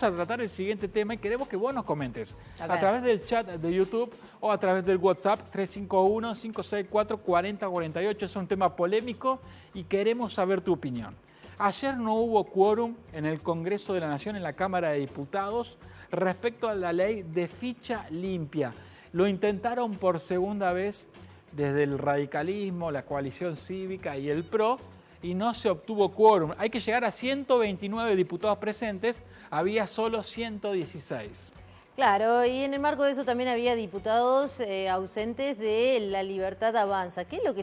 vamos a tratar el siguiente tema y queremos que vos nos comentes a través del chat de YouTube o a través del WhatsApp 351-564-4048. Es un tema polémico y queremos saber tu opinión. Ayer no hubo quórum en el Congreso de la Nación, en la Cámara de Diputados, respecto a la ley de ficha limpia. Lo intentaron por segunda vez desde el radicalismo, la coalición cívica y el PRO, y no se obtuvo quórum. Hay que llegar a 129 diputados presentes, había solo 116. Claro, y en el marco de eso también había diputados ausentes de La Libertad Avanza. ¿Qué es lo que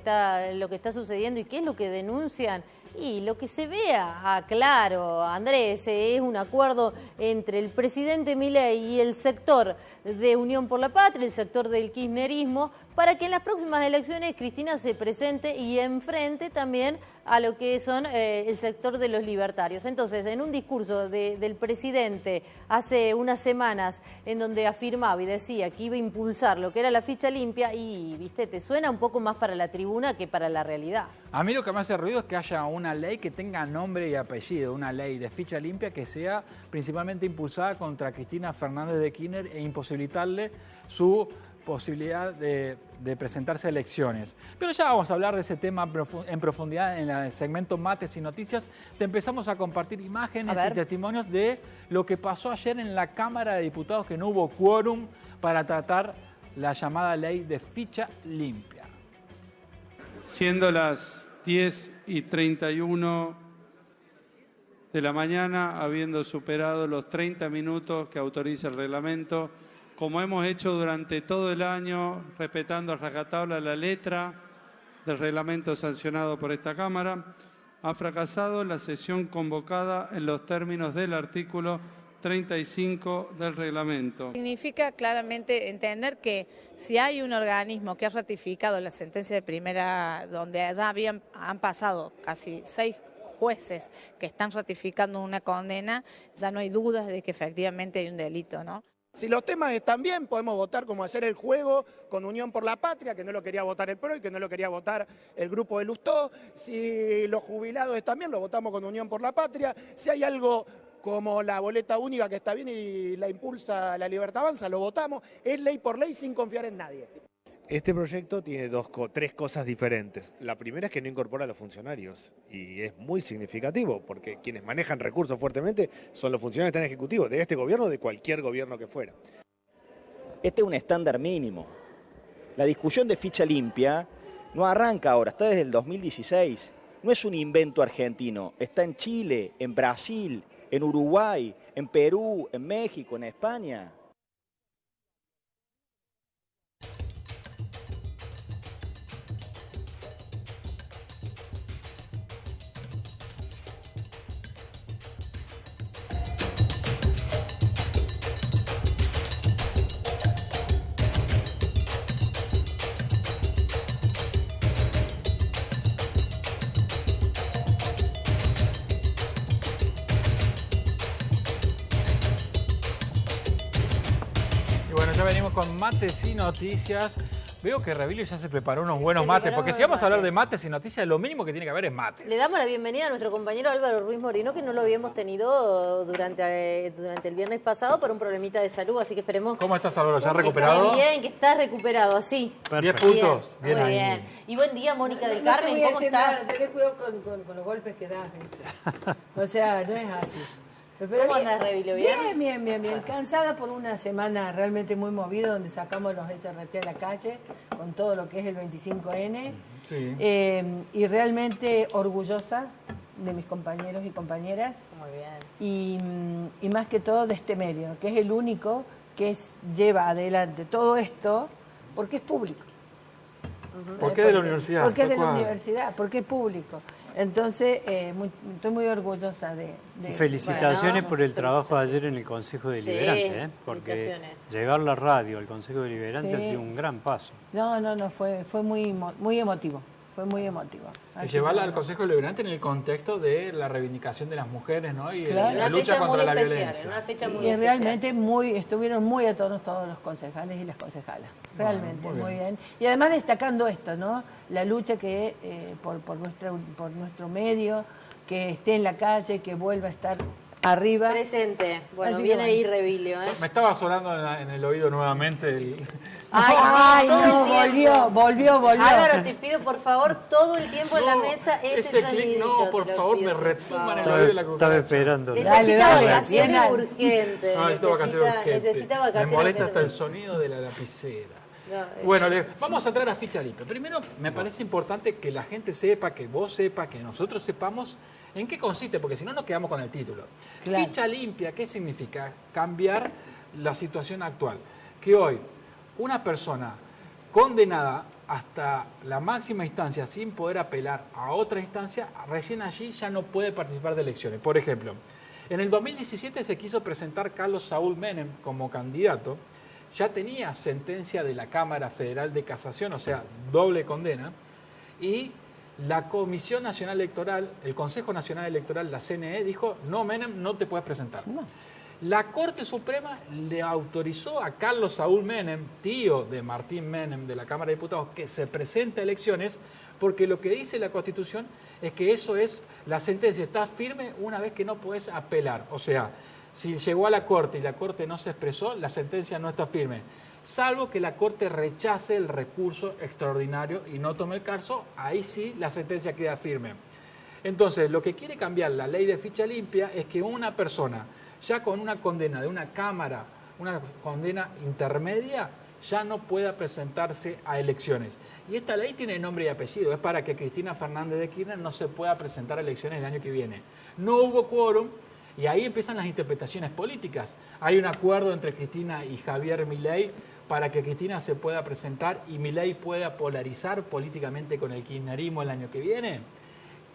está sucediendo y qué es lo que denuncian? Y lo que se vea, claro, Andrés, es un acuerdo entre el presidente Milei y el sector de Unión por la Patria, el sector del kirchnerismo, para que en las próximas elecciones Cristina se presente y enfrente también a lo que son el sector de los libertarios. Entonces, en un discurso del presidente hace unas semanas en donde afirmaba y decía que iba a impulsar lo que era la ficha limpia y, viste, te suena un poco más para la tribuna que para la realidad. A mí lo que me hace ruido es que haya una ley que tenga nombre y apellido, una ley de ficha limpia que sea principalmente impulsada contra Cristina Fernández de Kirchner e imposibilitarle su posibilidad de presentarse a elecciones. Pero ya vamos a hablar de ese tema en profundidad en el segmento Mates y Noticias. Te empezamos a compartir imágenes y testimonios de lo que pasó ayer en la Cámara de Diputados, que no hubo quórum para tratar la llamada ley de ficha limpia. Siendo las 10:31 de la mañana, habiendo superado los 30 minutos que autoriza el reglamento, como hemos hecho durante todo el año, respetando a rajatabla la letra del reglamento sancionado por esta Cámara, ha fracasado la sesión convocada en los términos del artículo 35 del reglamento. Significa claramente entender que si hay un organismo que ha ratificado la sentencia de primera, donde ya han pasado casi 6 jueces que están ratificando una condena, ya no hay dudas de que efectivamente hay un delito, ¿no? Si los temas están bien, podemos votar como hacer el juego con Unión por la Patria, que no lo quería votar el PRO y que no lo quería votar el grupo de Lustó. Si los jubilados están bien, lo votamos con Unión por la Patria. Si hay algo como la boleta única que está bien y la impulsa La Libertad Avanza, lo votamos. Es ley por ley sin confiar en nadie. Este proyecto tiene tres cosas diferentes. La primera es que no incorpora a los funcionarios y es muy significativo porque quienes manejan recursos fuertemente son los funcionarios que están ejecutivos de este gobierno o de cualquier gobierno que fuera. Este es un estándar mínimo. La discusión de ficha limpia no arranca ahora, está desde el 2016. No es un invento argentino, está en Chile, en Brasil, en Uruguay, en Perú, en México, en España. Ya venimos con Mates y Noticias. Veo que Revilio ya se preparó unos buenos mates, porque si vamos a hablar de mates y noticias, lo mínimo que tiene que haber es mates. Le damos la bienvenida a nuestro compañero Álvaro Ruiz Moreno, que no lo habíamos tenido durante el viernes pasado por un problemita de salud, así que esperemos... ¿Cómo estás, Álvaro? ¿Ya recuperado? Bien, que estás recuperado, así. 10 puntos. Bien, muy bien. Y buen día, Mónica del Carmen, ¿cómo estás? Tenés cuidado con los golpes que das. O sea, no es así. Pero ¿cómo andás, Revilio? Bien. Cansada por una semana realmente muy movida, donde sacamos los SRT a la calle, con todo lo que es el 25N. Sí. Y realmente orgullosa de mis compañeros y compañeras. Muy bien. Y más que todo de este medio, que es el único que lleva adelante todo esto, porque es público. Porque es de la universidad. Porque es de la universidad, porque es público. Entonces, estoy muy orgullosa de felicitaciones por el trabajo de ayer en el Consejo Deliberante, porque llevar la radio al Consejo Deliberante ha sido un gran paso. No, fue muy emotivo. Fue muy emotivo. Y llevarla al Consejo Deliberante en el contexto de la reivindicación de las mujeres, ¿no? Y la lucha contra la violencia. Una fecha muy y especial. realmente estuvieron muy atentos todos los concejales y las concejalas. Realmente, muy bien. Y además destacando esto, ¿no? La lucha que por nuestro medio, que esté en la calle, que vuelva a estar arriba. Presente. Bueno, Así viene que ahí Revilio, ¿eh? Me estaba sonando en el oído nuevamente el... Ay, no, todo el tiempo. volvió. Álvaro, te pido por favor todo el tiempo en la mesa ese clic, sonidito. no, por te lo favor, pido, me por retumba en el favor. oído la Estaba cucaracha. esperando. Dale, Necesita dale, vacaciones bien. urgentes. No, necesito vacaciones urgentes. Necesita vacaciones Me molesta hasta el urgentes. sonido de la lapicera. No, Bueno, vamos a entrar a ficha limpia. Primero, me parece importante que la gente sepa, que vos sepas, que nosotros sepamos en qué consiste, porque si no nos quedamos con el título. Claro. Ficha limpia, ¿qué significa? Cambiar la situación actual. Que hoy una persona condenada hasta la máxima instancia sin poder apelar a otra instancia, recién allí ya no puede participar de elecciones. Por ejemplo, en el 2017 se quiso presentar Carlos Saúl Menem como candidato, ya tenía sentencia de la Cámara Federal de Casación, o sea, doble condena, y la Comisión Nacional Electoral, el Consejo Nacional Electoral, la CNE, dijo, no, Menem, no te puedes presentar. No. La Corte Suprema le autorizó a Carlos Saúl Menem, tío de Martín Menem de la Cámara de Diputados, que se presente a elecciones, porque lo que dice la Constitución es que eso es, la sentencia está firme una vez que no puedes apelar. O sea, si llegó a la Corte y la Corte no se expresó, la sentencia no está firme. Salvo que la Corte rechace el recurso extraordinario y no tome el caso, ahí sí la sentencia queda firme. Entonces, lo que quiere cambiar la ley de ficha limpia es que una persona, ya con una condena de una Cámara, una condena intermedia, ya no pueda presentarse a elecciones. Y esta ley tiene nombre y apellido, es para que Cristina Fernández de Kirchner no se pueda presentar a elecciones el año que viene. No hubo quórum y ahí empiezan las interpretaciones políticas. Hay un acuerdo entre Cristina y Javier Milei para que Cristina se pueda presentar y Milei pueda polarizar políticamente con el kirchnerismo el año que viene.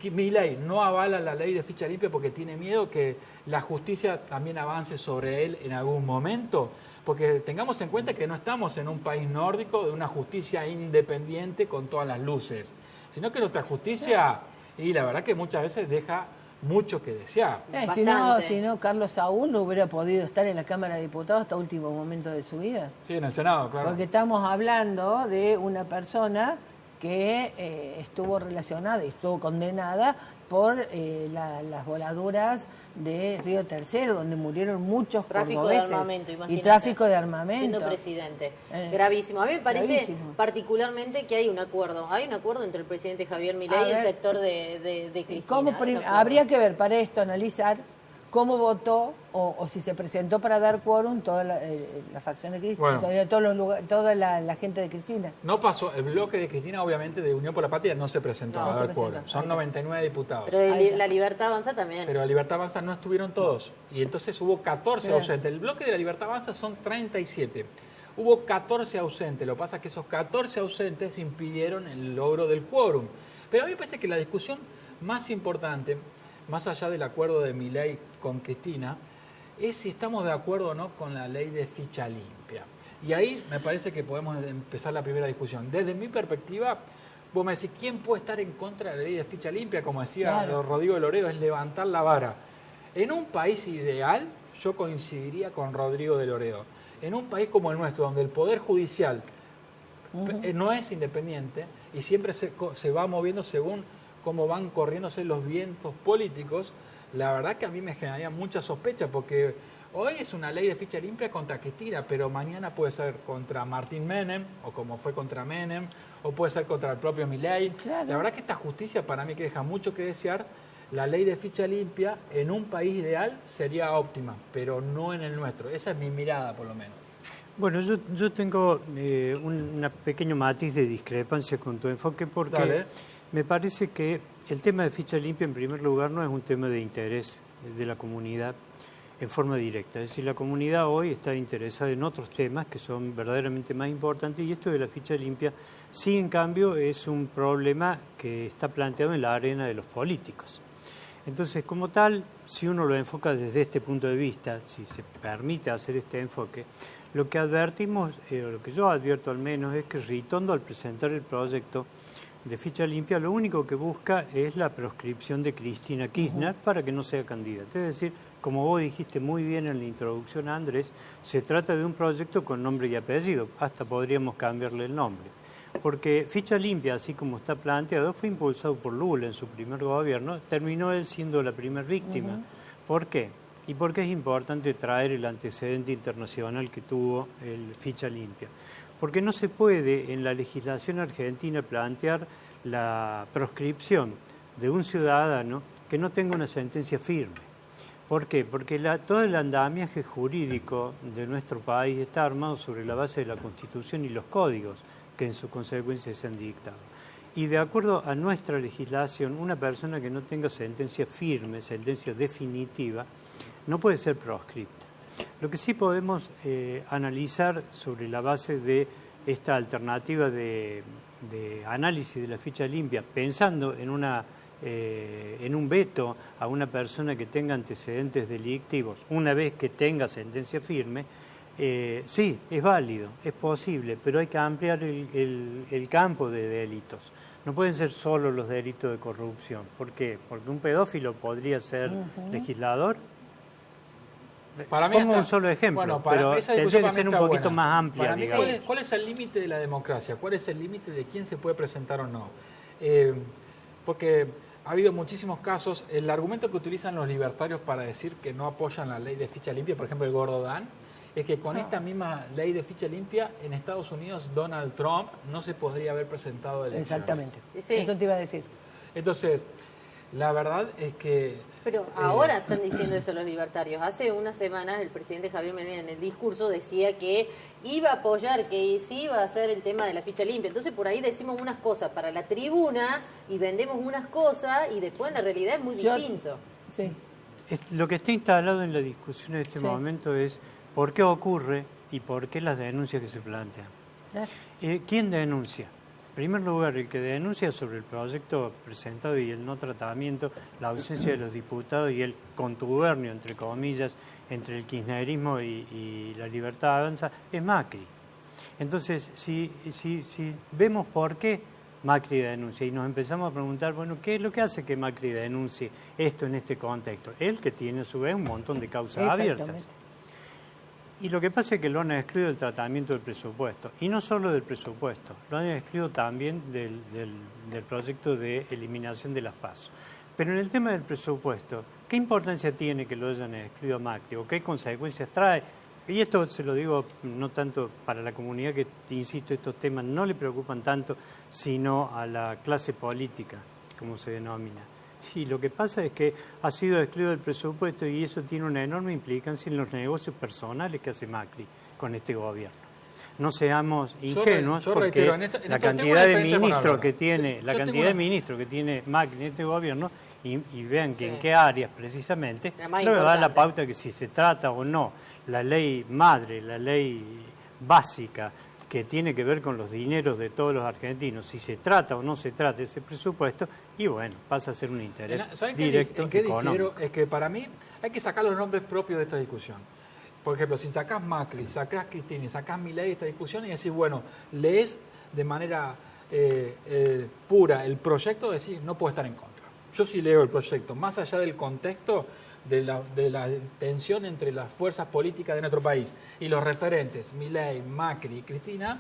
Milei no avala la ley de ficha limpia porque tiene miedo que la justicia también avance sobre él en algún momento, porque tengamos en cuenta que no estamos en un país nórdico de una justicia independiente con todas las luces, sino que nuestra justicia, y la verdad que muchas veces deja mucho que desear. Si no, Carlos Saúl no hubiera podido estar en la Cámara de Diputados hasta último momento de su vida. Sí, en el Senado, claro. Porque estamos hablando de una persona que estuvo relacionada y estuvo condenada por las voladuras de Río Tercero, donde murieron muchos tráfico de cordobeses. armamento, imagínate. Y tráfico de armamento. Siendo presidente. Gravísimo. A mí me parece gravísimo. Particularmente que hay un acuerdo. Hay un acuerdo entre el presidente Javier Milei y el sector de Cristina. Habría que ver para esto, analizar cómo votó o si se presentó para dar quórum toda la facción de Cristina, Bueno. toda la gente de Cristina. No pasó, el bloque de Cristina, obviamente, de Unión por la Patria no se presentó a dar quórum. Son 99 diputados. Pero la Libertad Avanza también. Pero la Libertad Avanza no estuvieron todos. Y entonces hubo 14 ausentes. El bloque de la Libertad Avanza son 37. Hubo 14 ausentes. Lo que pasa es que esos 14 ausentes impidieron el logro del quórum. Pero a mí me parece que la discusión más importante, más allá del acuerdo de Milei con Cristina, es si estamos de acuerdo o no con la ley de ficha limpia. Y ahí me parece que podemos empezar la primera discusión. Desde mi perspectiva, vos me decís, ¿quién puede estar en contra de la ley de ficha limpia? Como decía Rodrigo de Loredo, es levantar la vara. En un país ideal, yo coincidiría con Rodrigo de Loredo. En un país como el nuestro, donde el Poder Judicial no es independiente y siempre se va moviendo según cómo van corriéndose los vientos políticos, la verdad que a mí me generaría mucha sospecha, porque hoy es una ley de ficha limpia contra Cristina, pero mañana puede ser contra Martín Menem, o como fue contra Menem, o puede ser contra el propio Milei. Claro. La verdad que esta justicia para mí que deja mucho que desear. La ley de ficha limpia en un país ideal sería óptima, pero no en el nuestro. Esa es mi mirada, por lo menos. Bueno, yo tengo un pequeño matiz de discrepancia con tu enfoque, porque me parece que el tema de ficha limpia, en primer lugar, no es un tema de interés de la comunidad en forma directa. Es decir, la comunidad hoy está interesada en otros temas que son verdaderamente más importantes, y esto de la ficha limpia sí, en cambio, es un problema que está planteado en la arena de los políticos. Entonces, como tal, si uno lo enfoca desde este punto de vista, si se permite hacer este enfoque, lo que advertimos, lo que yo advierto al menos, es que Ritondo, al presentar el proyecto de ficha limpia, lo único que busca es la proscripción de Cristina Kirchner para que no sea candidata. Es decir, como vos dijiste muy bien en la introducción, Andrés, se trata de un proyecto con nombre y apellido, hasta podríamos cambiarle el nombre. Porque ficha limpia, así como está planteado, fue impulsado por Lula en su primer gobierno, terminó él siendo la primera víctima. ¿Por qué? ¿Y por qué es importante traer el antecedente internacional que tuvo el ficha limpia? Porque no se puede en la legislación argentina plantear la proscripción de un ciudadano que no tenga una sentencia firme. ¿Por qué? Porque todo el andamiaje jurídico de nuestro país está armado sobre la base de la Constitución y los códigos que en su consecuencia se han dictado. Y de acuerdo a nuestra legislación, una persona que no tenga sentencia firme, sentencia definitiva, no puede ser proscripta. Lo que sí podemos analizar sobre la base de esta alternativa de análisis de la ficha limpia, pensando en un veto a una persona que tenga antecedentes delictivos, una vez que tenga sentencia firme, sí, es válido, es posible, pero hay que ampliar el campo de delitos. No pueden ser solo los delitos de corrupción. ¿Por qué? Porque un pedófilo podría ser legislador. Para mí Pongo un solo ejemplo, pero tendría que ser un poquito más amplia. Para mí, ¿cuál es el límite de la democracia? ¿Cuál es el límite de quién se puede presentar o no? Porque ha habido muchísimos casos. El argumento que utilizan los libertarios para decir que no apoyan la ley de ficha limpia, por ejemplo el Gordo Dan, es que con esta misma ley de ficha limpia en Estados Unidos Donald Trump no se podría haber presentado a elecciones. Exactamente, Sí. eso te iba a decir. Entonces, la verdad es que... Pero ahora están diciendo eso los libertarios. Hace unas semanas el presidente Javier Milei en el discurso decía que iba a apoyar, que sí iba a hacer el tema de la ficha limpia. Entonces por ahí decimos unas cosas para la tribuna y vendemos unas cosas y después en la realidad es muy distinto. Sí. Lo que está instalado en la discusión en este Sí. momento es por qué ocurre y por qué las denuncias que se plantean. ¿Quién denuncia? En primer lugar, el que denuncia sobre el proyecto presentado y el no tratamiento, la ausencia de los diputados y el contubernio, entre comillas, entre el kirchnerismo y la Libertad Avanza, es Macri. Entonces, si vemos por qué Macri denuncia y nos empezamos a preguntar, bueno, ¿qué es lo que hace que Macri denuncie esto en este contexto? Él que tiene a su vez un montón de causas abiertas. Y lo que pasa es que lo han excluido del tratamiento del presupuesto. Y no solo del presupuesto, lo han excluido también del proyecto de eliminación de las PASO. Pero en el tema del presupuesto, ¿qué importancia tiene que lo hayan excluido a Macri? ¿O qué consecuencias trae? Y esto se lo digo no tanto para la comunidad, que, insisto, estos temas no le preocupan tanto, sino a la clase política, como se denomina. Y lo que pasa es que ha sido excluido del presupuesto y eso tiene una enorme implicancia en los negocios personales que hace Macri con este gobierno. No seamos ingenuos, porque la cantidad de ministros que tiene, que tiene Macri en este gobierno, y vean que en qué áreas precisamente, luego da la pauta que si se trata o no la ley madre, la ley básica, que tiene que ver con los dineros de todos los argentinos, si se trata o no se trata ese presupuesto, y bueno, pasa a ser un interés directo ¿En qué económico. difiero? Es que para mí hay que sacar los nombres propios de esta discusión. Por ejemplo, si sacás Macri, sacás Cristina y sacás Milei de esta discusión y decís, bueno, lees de manera pura el proyecto, decís, no puedo estar en contra. Yo sí leo el proyecto, más allá del contexto de la tensión entre las fuerzas políticas de nuestro país y los referentes, Milei, Macri y Cristina,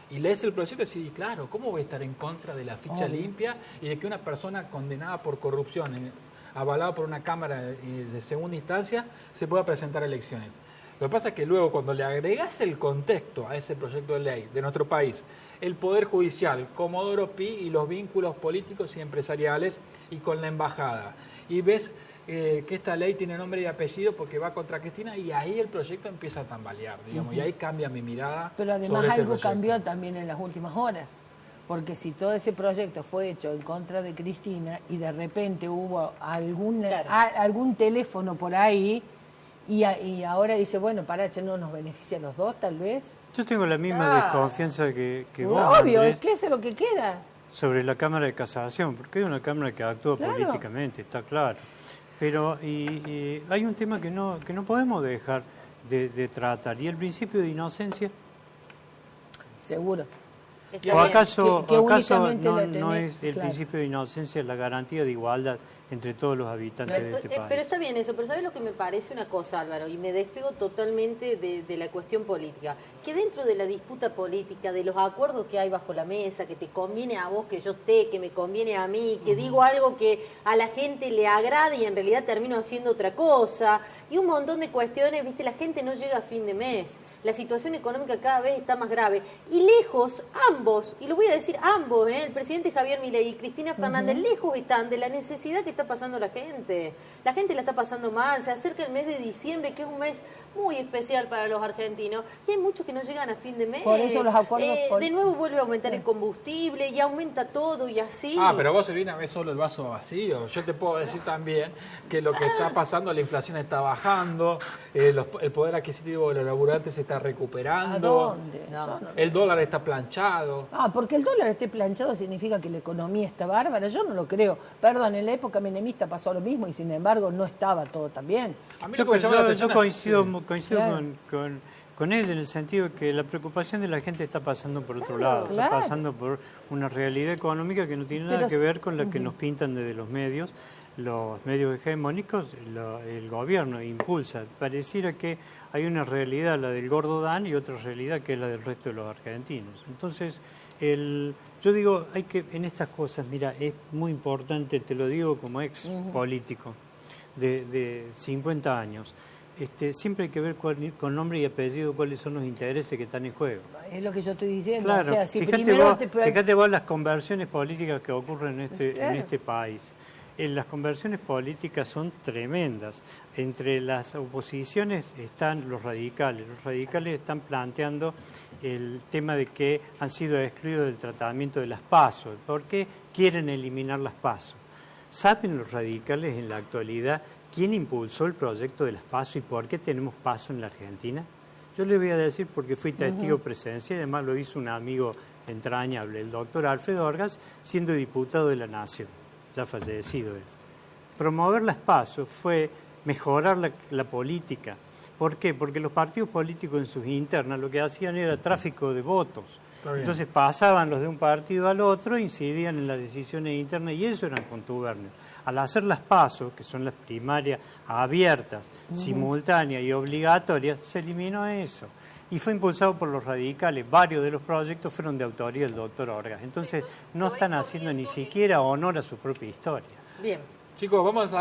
y lees el proyecto y decís, claro, ¿cómo voy a estar en contra de la ficha limpia y de que una persona condenada por corrupción, avalada por una Cámara de segunda instancia, se pueda presentar a elecciones? Lo que pasa es que luego cuando le agregas el contexto a ese proyecto de ley de nuestro país, el Poder Judicial, Comodoro Pi y los vínculos políticos y empresariales y con la embajada, y ves que esta ley tiene nombre y apellido porque va contra Cristina y ahí el proyecto empieza a tambalear, digamos, y ahí cambia mi mirada. Pero además sobre este algo proyecto. cambió también en las últimas horas, porque si todo ese proyecto fue hecho en contra de Cristina y de repente hubo algún teléfono por ahí y ahora dice, bueno, no nos beneficia a los dos tal vez. Yo tengo la misma desconfianza que vos, obvio, Andrés, es que eso es lo que queda. sobre la Cámara de Casación, porque es una Cámara que actúa políticamente, está claro. Pero hay un tema que no podemos dejar de tratar, y el principio de inocencia. Seguro. ¿O acaso que únicamente no lo tenés, es el claro. principio de inocencia la garantía de igualdad entre todos los habitantes de este país. Pero está bien eso, pero ¿sabes lo que me parece una cosa, Álvaro? Y me despego totalmente de la cuestión política. Que dentro de la disputa política, de los acuerdos que hay bajo la mesa, que te conviene a vos que yo esté, que me conviene a mí, que digo algo que a la gente le agrade y en realidad termino haciendo otra cosa, y un montón de cuestiones, viste, la gente no llega a fin de mes. La situación económica cada vez está más grave. Y lejos, ambos, y lo voy a decir ambos, el presidente Javier Milei y Cristina Fernández, lejos están de la necesidad que está pasando la gente. La gente la está pasando mal, se acerca el mes de diciembre, que es un mes muy especial para los argentinos, y hay muchos que no llegan a fin de mes. Por eso los acuerdos... De nuevo vuelve a aumentar el combustible, y aumenta todo, y así. Pero vos, Silvina, ves solo el vaso vacío. Yo te puedo decir también que lo que está pasando, la inflación está bajando, el poder adquisitivo de los laburantes se está recuperando. ¿A dónde? El dólar está planchado. Porque el dólar esté planchado significa que la economía está bárbara. Yo no lo creo. Perdón, en la época menemista pasó lo mismo y sin embargo no estaba todo tan bien. A mí lo que me llama la atención Yo coincido Claro. con él en el sentido de que la preocupación de la gente está pasando por otro lado, está pasando por una realidad económica que no tiene nada que ver con la que nos pintan desde los medios hegemónicos, el gobierno impulsa. Pareciera que hay una realidad, la del gordo Dan, y otra realidad que es la del resto de los argentinos. Entonces, yo digo, hay que en estas cosas, mira, es muy importante, te lo digo como ex político de 50 años, siempre hay que ver con nombre y apellido cuáles son los intereses que están en juego. Es lo que yo estoy diciendo. Claro, O sea, si fíjate vos las conversiones políticas que ocurren en este país. Las conversiones políticas son tremendas. Entre las oposiciones están los radicales. Los radicales están planteando el tema de que han sido excluidos del tratamiento de las PASO. ¿Por qué quieren eliminar las PASO? ¿Saben los radicales en la actualidad quién impulsó el proyecto de las PASO y por qué tenemos PASO en la Argentina? Yo le voy a decir porque fui testigo presencial y además lo hizo un amigo entrañable, el doctor Alfredo Orgaz, siendo diputado de la Nación, ya fallecido él. Promover las PASO fue mejorar la política. ¿Por qué? Porque los partidos políticos en sus internas lo que hacían era tráfico de votos. Entonces pasaban los de un partido al otro, incidían en las decisiones internas y eso eran contubernios. Al hacer las PASO, que son las primarias abiertas, simultáneas y obligatorias, se eliminó eso. Y fue impulsado por los radicales. Varios de los proyectos fueron de autoría del doctor Orgaz. Entonces no están haciendo ni siquiera honor a su propia historia. Bien. Chicos, vamos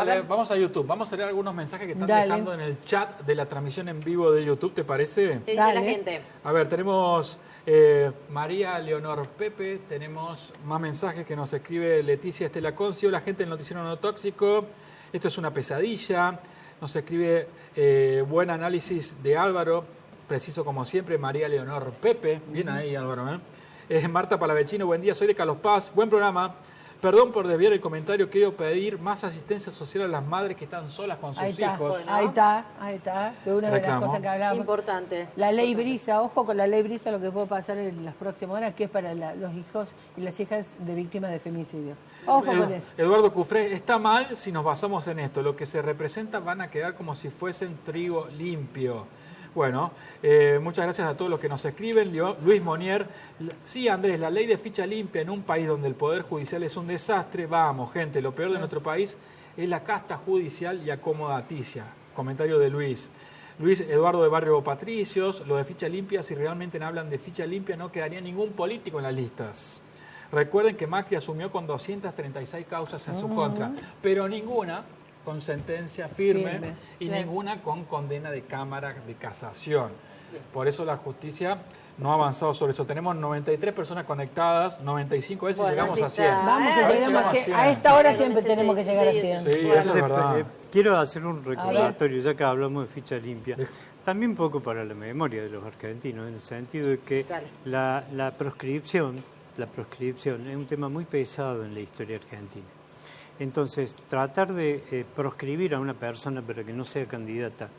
a YouTube. Vamos a leer algunos mensajes que están dejando en el chat de la transmisión en vivo de YouTube, ¿te parece? ¿Qué dice la gente? A ver, tenemos María Leonor Pepe, tenemos más mensajes que nos escribe Leticia Estela Concio, la gente del Noticiero No Tóxico, esto es una pesadilla, nos escribe buen análisis de Álvaro, preciso como siempre, María Leonor Pepe, bien ahí Álvaro, Marta Palavecino, buen día, soy de Carlos Paz, buen programa. Perdón por desviar el comentario, quiero pedir más asistencia social a las madres que están solas con sus hijos. Bueno. Ahí está. De una de las cosas que hablábamos. Importante. La ley Brisa, ojo con la ley Brisa, lo que puede pasar en las próximas horas, que es para los hijos y las hijas de víctimas de femicidio. Ojo con eso. Eduardo Cufré, está mal si nos basamos en esto. Lo que se representa van a quedar como si fuesen trigo limpio. Bueno, muchas gracias a todos los que nos escriben. Luis Monier, sí Andrés, la ley de ficha limpia en un país donde el Poder Judicial es un desastre. Vamos, gente, lo peor de nuestro país es la casta judicial y acomodaticia. Comentario de Luis. Luis Eduardo de Barrio Patricios, lo de ficha limpia, si realmente hablan de ficha limpia no quedaría ningún político en las listas. Recuerden que Macri asumió con 236 causas en su contra, pero ninguna con sentencia firme y ninguna con condena de Cámara de Casación. Por eso la justicia no ha avanzado sobre eso. Tenemos 93 personas conectadas, 95 veces llegamos a 100. Vamos, que llegamos a 100. A esta hora siempre tenemos que llegar a 100. Sí, eso es verdad. Quiero hacer un recordatorio, ya que hablamos de ficha limpia, también un poco para la memoria de los argentinos, en el sentido de que la proscripción es un tema muy pesado en la historia argentina. Entonces, tratar de proscribir a una persona para que no sea candidata,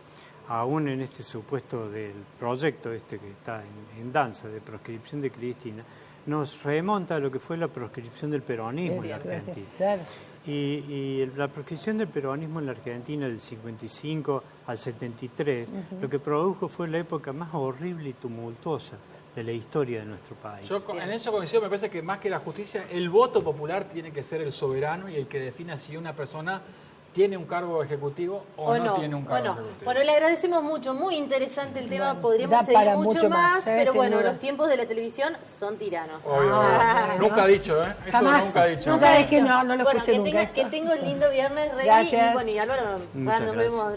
aún en este supuesto del proyecto que está en danza de proscripción de Cristina, nos remonta a lo que fue la proscripción del peronismo en la Argentina. Claro. Y la proscripción del peronismo en la Argentina del 55 al 73, lo que produjo fue la época más horrible y tumultuosa de de la historia de nuestro país. Yo en eso coincido, me parece que más que la justicia, el voto popular tiene que ser el soberano y el que defina si una persona tiene un cargo ejecutivo o no tiene un cargo ejecutivo. Bueno, le agradecemos mucho, muy interesante el tema, podríamos da seguir para mucho más, pero sin bueno, duda. los tiempos de la televisión son tiranos. Nunca ha dicho, ¿eh? Eso Jamás. nunca ha dicho. No sabes que no lo Bueno, escuché nunca. que tenga un lindo viernes, Rey, Gracias. y bueno, y Álvaro, ya nos vemos.